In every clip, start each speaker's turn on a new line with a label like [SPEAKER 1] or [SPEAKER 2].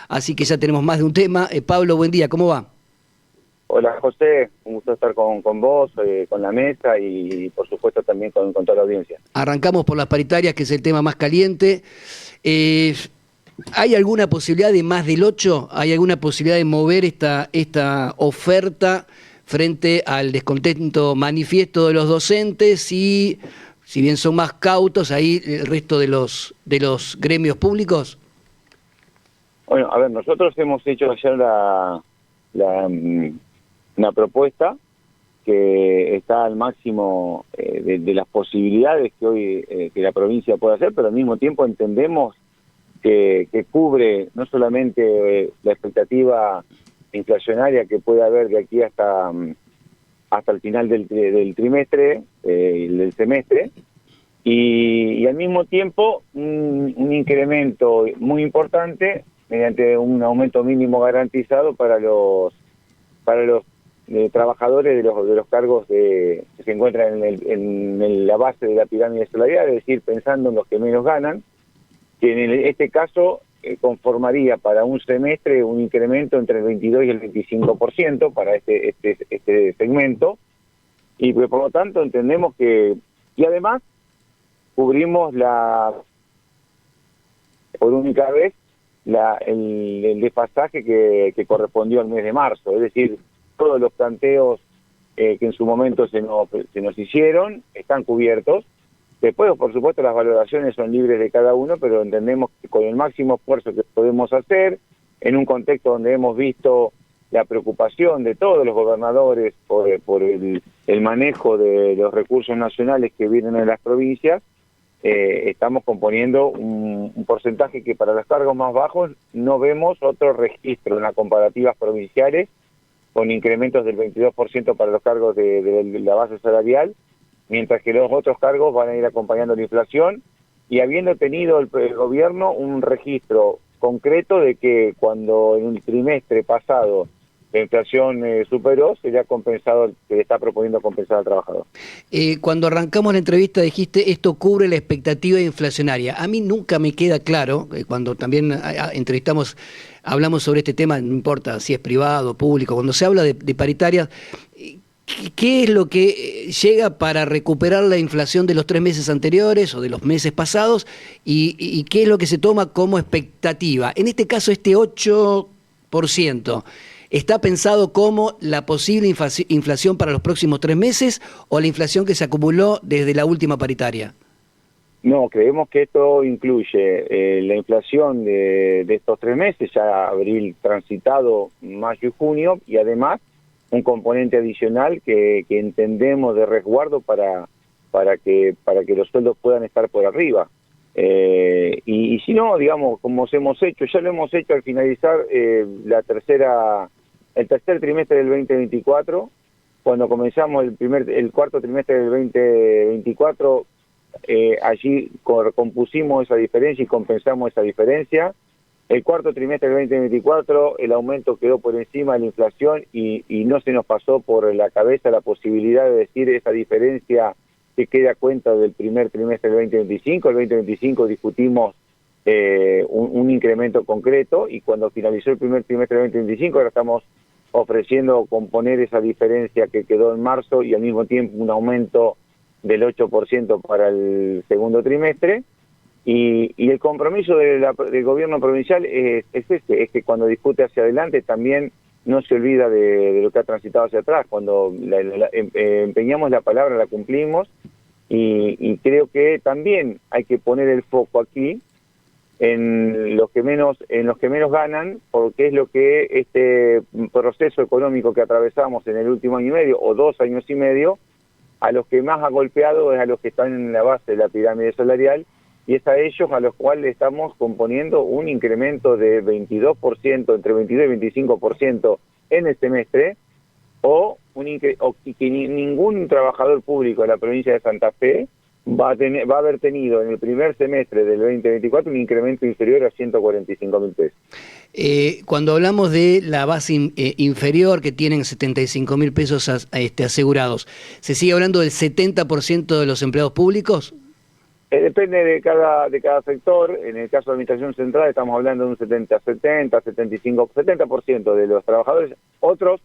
[SPEAKER 1] Así que ya tenemos más de un tema. Pablo, buen día, ¿cómo va?
[SPEAKER 2] Hola José, un gusto estar con vos, con la mesa y por supuesto también con toda la audiencia.
[SPEAKER 1] Arrancamos por las paritarias, que es el tema más caliente. Eh, ¿Hay alguna posibilidad de más del 8? ¿Hay alguna posibilidad de mover esta oferta frente al descontento manifiesto de los docentes y, si bien son más cautos, ahí el resto de los gremios públicos?
[SPEAKER 2] Bueno, a ver, nosotros hemos hecho ayer una propuesta que está al máximo de las posibilidades que hoy que la provincia puede hacer, pero al mismo tiempo entendemos que cubre no solamente la expectativa inflacionaria que puede haber de aquí hasta el final del trimestre, del semestre, y al mismo tiempo un incremento muy importante mediante un aumento mínimo garantizado para los trabajadores de los cargos que se encuentran en la base de la pirámide salarial, es decir, pensando en los que menos ganan, que en este caso conformaría para un semestre un incremento entre el 22 y el 25% para este segmento, y por lo tanto entendemos que, y además cubrimos por única vez el desfasaje que correspondió al mes de marzo, es decir, todos los planteos que en su momento se nos hicieron están cubiertos. Después, por supuesto, las valoraciones son libres de cada uno, pero entendemos que con el máximo esfuerzo que podemos hacer, en un contexto donde hemos visto la preocupación de todos los gobernadores por el manejo de los recursos nacionales que vienen en las provincias, estamos componiendo un porcentaje que para los cargos más bajos no vemos otro registro en las comparativas provinciales, con incrementos del 22% para los cargos de la base salarial, mientras que los otros cargos van a ir acompañando la inflación, y habiendo tenido el gobierno un registro concreto de que cuando en un trimestre pasado la inflación superó, se le está proponiendo compensar al trabajador.
[SPEAKER 1] Cuando arrancamos la entrevista dijiste, esto cubre la expectativa inflacionaria. A mí nunca me queda claro, cuando también hablamos sobre este tema, no importa si es privado o público, cuando se habla de paritarias, ¿qué es lo que llega para recuperar la inflación de los 3 meses anteriores o de los meses pasados? ¿Y qué es lo que se toma como expectativa? En este caso, este 8%, ¿está pensado como la posible inflación para los próximos 3 meses o la inflación que se acumuló desde la última paritaria?
[SPEAKER 2] No, creemos que esto incluye la inflación de estos 3 meses, ya abril transitado, mayo y junio, y además un componente adicional que entendemos de resguardo para que los sueldos puedan estar por arriba. Y si no, digamos, como hemos hecho, ya lo hemos hecho al finalizar el tercer trimestre del 2024, cuando comenzamos el cuarto trimestre del 2024, allí compusimos esa diferencia y compensamos esa diferencia. El cuarto trimestre del 2024 el aumento quedó por encima de la inflación y no se nos pasó por la cabeza la posibilidad de decir esa diferencia que queda a cuenta del primer trimestre del 2025. El 2025 discutimos un incremento concreto, y cuando finalizó el primer trimestre del 2025 ahora estamos ofreciendo componer esa diferencia que quedó en marzo y al mismo tiempo un aumento del 8% para el segundo trimestre. Y el compromiso del gobierno provincial es que cuando discute hacia adelante también no se olvida de lo que ha transitado hacia atrás. Cuando empeñamos la palabra, la cumplimos, y creo que también hay que poner el foco aquí en los que menos ganan, porque es lo que este proceso económico que atravesamos en el último año y medio o 2 años y medio, a los que más ha golpeado es a los que están en la base de la pirámide salarial, y es a ellos a los cuales estamos componiendo un incremento de 22%, entre 22 y 25% en el semestre, y que ningún trabajador público de la provincia de Santa Fe va a haber tenido en el primer semestre del 2024 un incremento inferior a 145.000 pesos.
[SPEAKER 1] Cuando hablamos de la base inferior, que tienen 75.000 pesos asegurados, ¿se sigue hablando del 70% de los empleados públicos?
[SPEAKER 2] Depende de cada sector. En el caso de la Administración Central estamos hablando de un 70% de los trabajadores. Otros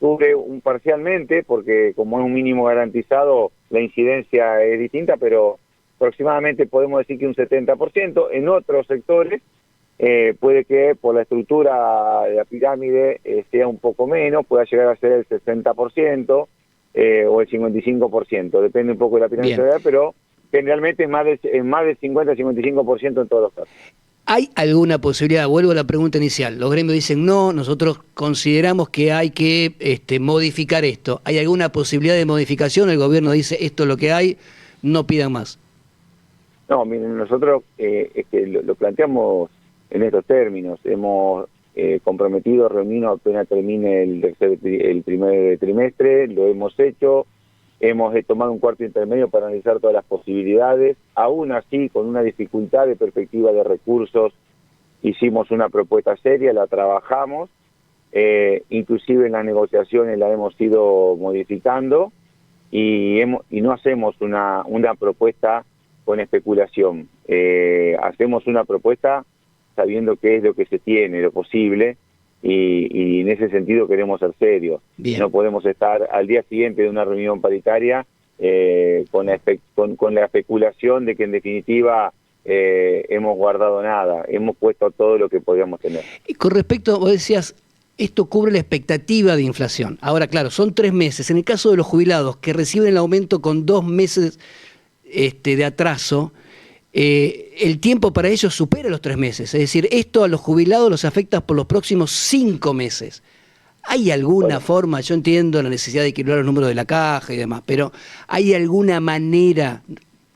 [SPEAKER 2] cubre parcialmente, porque como es un mínimo garantizado, la incidencia es distinta, pero aproximadamente podemos decir que un 70%. En otros sectores puede que por la estructura de la pirámide sea un poco menos, pueda llegar a ser el 60% o el 55%, depende un poco de la pirámide salarial, pero generalmente es más del 50-55% en todos los casos.
[SPEAKER 1] ¿Hay alguna posibilidad? Vuelvo a la pregunta inicial. Los gremios dicen no, nosotros consideramos que hay que modificar esto. ¿Hay alguna posibilidad de modificación? El gobierno dice esto es lo que hay, no pidan más.
[SPEAKER 2] No, miren, nosotros es que lo planteamos en estos términos. Hemos comprometido reunirnos apenas termine el primer trimestre, lo hemos hecho. Hemos tomado un cuarto intermedio para analizar todas las posibilidades. Aún así, con una dificultad de perspectiva de recursos, hicimos una propuesta seria, la trabajamos, inclusive en las negociaciones la hemos ido modificando y no hacemos una propuesta con especulación. Hacemos una propuesta sabiendo qué es lo que se tiene, lo posible, y en ese sentido queremos ser serios. Bien. No podemos estar al día siguiente de una reunión paritaria con la especulación de que en definitiva hemos guardado nada, hemos puesto todo lo que podíamos tener.
[SPEAKER 1] Y con respecto, vos decías, esto cubre la expectativa de inflación. Ahora, claro, son 3 meses. En el caso de los jubilados que reciben el aumento con 2 meses de atraso, el tiempo para ellos supera los 3 meses. Es decir, esto a los jubilados los afecta por los próximos 5 meses. ¿Hay alguna forma? Yo entiendo la necesidad de equilibrar los números de la caja y demás, pero ¿hay alguna manera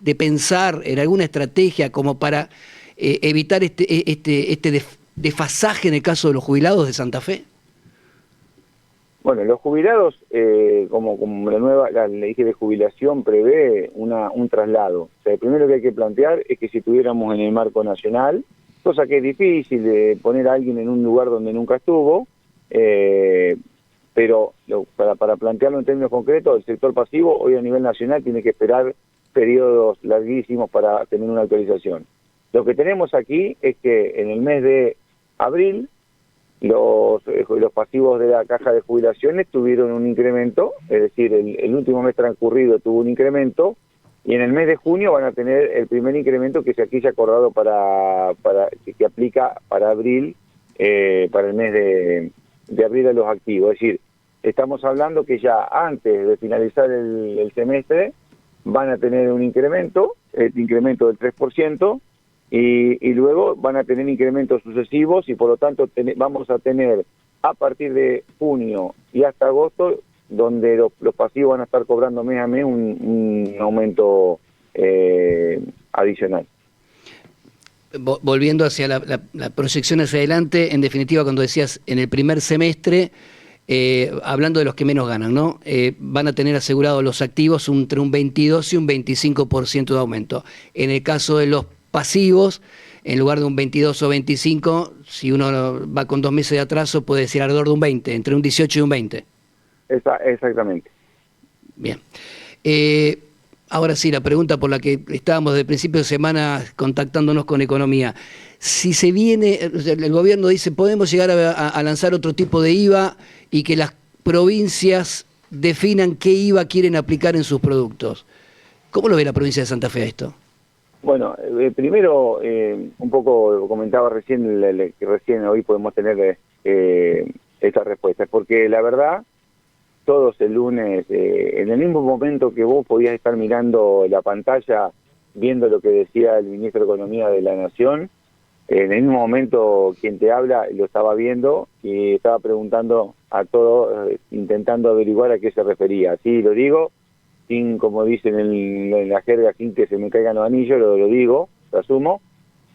[SPEAKER 1] de pensar en alguna estrategia como para evitar este desfasaje en el caso de los jubilados de Santa Fe?
[SPEAKER 2] Bueno, los jubilados, como la nueva ley de jubilación prevé un traslado. O sea, primero que hay que plantear es que si estuviéramos en el marco nacional, cosa que es difícil de poner a alguien en un lugar donde nunca estuvo, pero para plantearlo en términos concretos, el sector pasivo hoy a nivel nacional tiene que esperar periodos larguísimos para tener una autorización. Lo que tenemos aquí es que en el mes de abril, los pasivos de la caja de jubilaciones tuvieron un incremento, es decir, el último mes transcurrido tuvo un incremento, y en el mes de junio van a tener el primer incremento que aquí se ha acordado que aplica para abril, para el mes de abril a los activos. Es decir, estamos hablando que ya antes de finalizar el semestre van a tener un incremento, el incremento del 3%, y luego van a tener incrementos sucesivos y por lo tanto vamos a tener a partir de junio y hasta agosto donde los pasivos van a estar cobrando mes a mes un aumento adicional.
[SPEAKER 1] Volviendo hacia la proyección hacia adelante, en definitiva cuando decías en el primer semestre, hablando de los que menos ganan, ¿no? Van a tener asegurados los activos entre un 22 y un 25% de aumento. En el caso de los pasivos, en lugar de un 22 o 25, si uno va con 2 meses de atraso, puede decir alrededor de un 20, entre un 18 y un 20.
[SPEAKER 2] Exactamente.
[SPEAKER 1] Bien. Ahora sí, la pregunta por la que estábamos desde el principio de semana contactándonos con Economía. Si se viene, el gobierno dice, podemos llegar a lanzar otro tipo de IVA y que las provincias definan qué IVA quieren aplicar en sus productos. ¿Cómo lo ve la provincia de Santa Fe a esto?
[SPEAKER 2] Bueno, primero, un poco comentaba recién, que recién hoy podemos tener esta respuesta, porque la verdad, todos el lunes, en el mismo momento que vos podías estar mirando la pantalla, viendo lo que decía el ministro de Economía de la Nación, en el mismo momento quien te habla lo estaba viendo y estaba preguntando a todos, intentando averiguar a qué se refería. Sí, lo digo, sin, como dicen en la jerga, sin que se me caigan los anillos, lo digo, lo asumo,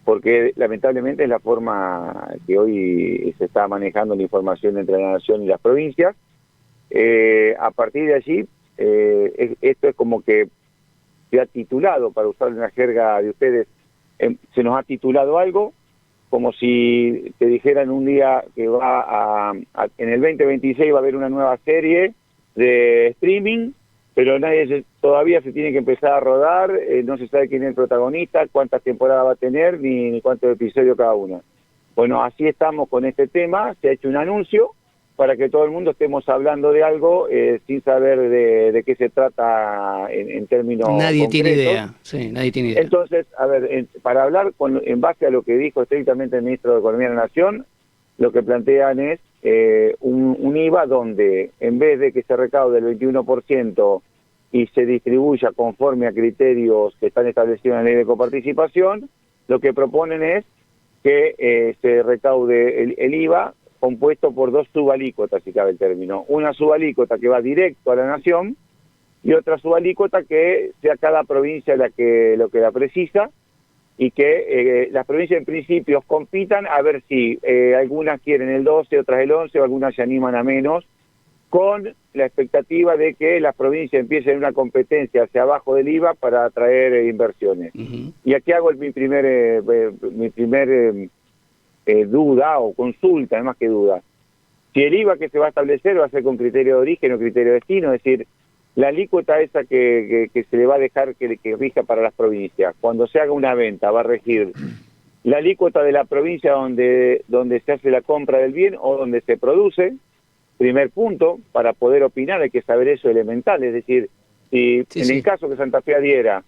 [SPEAKER 2] porque lamentablemente es la forma que hoy se está manejando la información entre la Nación y las provincias. A partir de allí, esto es como que se ha titulado, para usar una jerga de ustedes, se nos ha titulado algo, como si te dijeran un día que en el 2026 va a haber una nueva serie de streaming, pero todavía se tiene que empezar a rodar, no se sabe quién es el protagonista, cuántas temporadas va a tener, ni cuántos episodios cada una. Bueno, así estamos con este tema, se ha hecho un anuncio para que todo el mundo estemos hablando de algo sin saber de qué se trata en términos
[SPEAKER 1] Nadie
[SPEAKER 2] concretos.
[SPEAKER 1] tiene idea, sí, nadie tiene idea.
[SPEAKER 2] Entonces, a ver, para hablar en base a lo que dijo estrictamente el ministro de Economía de la Nación, lo que plantean es un IVA donde en vez de que se recaude el 21% y se distribuya conforme a criterios que están establecidos en la ley de coparticipación, lo que proponen es que se recaude el IVA compuesto por dos subalícuotas, si cabe el término. Una subalícuota que va directo a la nación y otra subalícuota que sea cada provincia lo que la precisa, y que las provincias en principio compitan a ver si algunas quieren el 12, otras el 11, o algunas se animan a menos, con la expectativa de que las provincias empiecen una competencia hacia abajo del IVA para atraer inversiones. Y aquí hago mi primer duda o consulta, más que duda. Si el IVA que se va a establecer va a ser con criterio de origen o criterio de destino, es decir, la alícuota esa que se le va a dejar que rija para las provincias, cuando se haga una venta va a regir la alícuota de la provincia donde se hace la compra del bien o donde se produce. Primer punto, para poder opinar hay que saber eso elemental, es decir, si el caso que Santa Fe adhiera,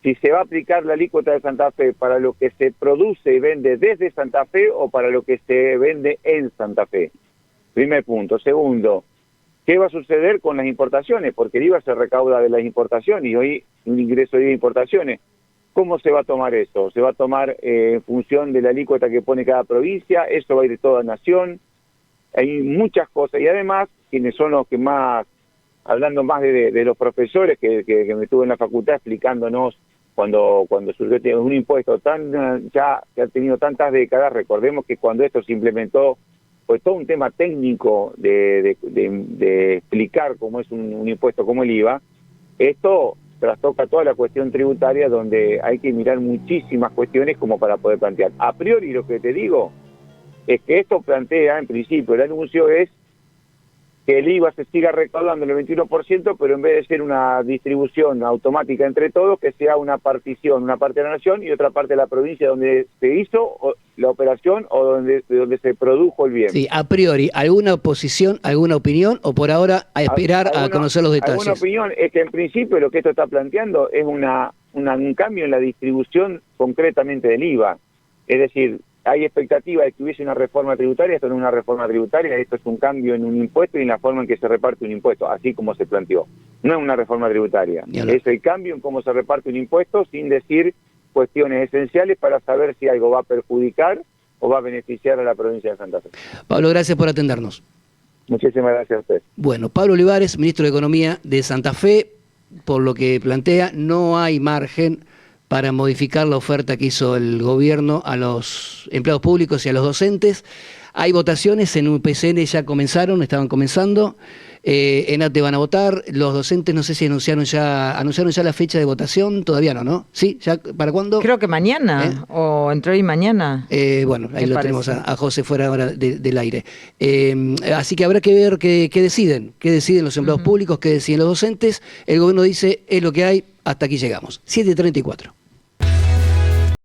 [SPEAKER 2] si se va a aplicar la alícuota de Santa Fe para lo que se produce y vende desde Santa Fe o para lo que se vende en Santa Fe. Primer punto. Segundo, ¿qué va a suceder con las importaciones? Porque el IVA se recauda de las importaciones y hoy un ingreso de importaciones. ¿Cómo se va a tomar eso? ¿Se va a tomar en función de la alícuota que pone cada provincia? ¿Eso va a ir de toda nación? Hay muchas cosas. Y además, quienes son los que más, hablando más de los profesores que me estuve en la facultad explicándonos cuando surgió un impuesto ya que ha tenido tantas décadas, recordemos que cuando esto se implementó, pues todo un tema técnico de explicar cómo es un impuesto como el IVA, esto trastoca toda la cuestión tributaria donde hay que mirar muchísimas cuestiones como para poder plantear. A priori lo que te digo es que esto plantea, en principio, el anuncio es que el IVA se siga recaudando el 21%, pero en vez de ser una distribución automática entre todos, que sea una partición, una parte de la nación y otra parte de la provincia donde se hizo la operación o donde se produjo el bien.
[SPEAKER 1] Sí, a priori, ¿alguna oposición, alguna opinión o por ahora a esperar a conocer los detalles?
[SPEAKER 2] Alguna opinión es que en principio lo que esto está planteando es un cambio en la distribución concretamente del IVA. Es decir, hay expectativa de que hubiese una reforma tributaria, esto no es una reforma tributaria, esto es un cambio en un impuesto y en la forma en que se reparte un impuesto, así como se planteó. No es una reforma tributaria, es el cambio en cómo se reparte un impuesto sin decir cuestiones esenciales para saber si algo va a perjudicar o va a beneficiar a la provincia de Santa Fe.
[SPEAKER 1] Pablo, gracias por atendernos.
[SPEAKER 2] Muchísimas gracias a usted.
[SPEAKER 1] Bueno, Pablo Olivares, ministro de Economía de Santa Fe, por lo que plantea, no hay margen para modificar la oferta que hizo el gobierno a los empleados públicos y a los docentes. Hay votaciones en UPCN, ya estaban comenzando. En ATE van a votar. Los docentes, no sé si anunciaron ya la fecha de votación. Todavía no, ¿Sí? ¿Ya? ¿Para cuándo?
[SPEAKER 3] Creo que mañana, o entre hoy y mañana.
[SPEAKER 1] Bueno, ahí lo tenemos a José fuera ahora del aire. Así que habrá que ver qué deciden los empleados públicos, qué deciden los docentes. El gobierno dice, es lo que hay, hasta aquí llegamos. 7:34.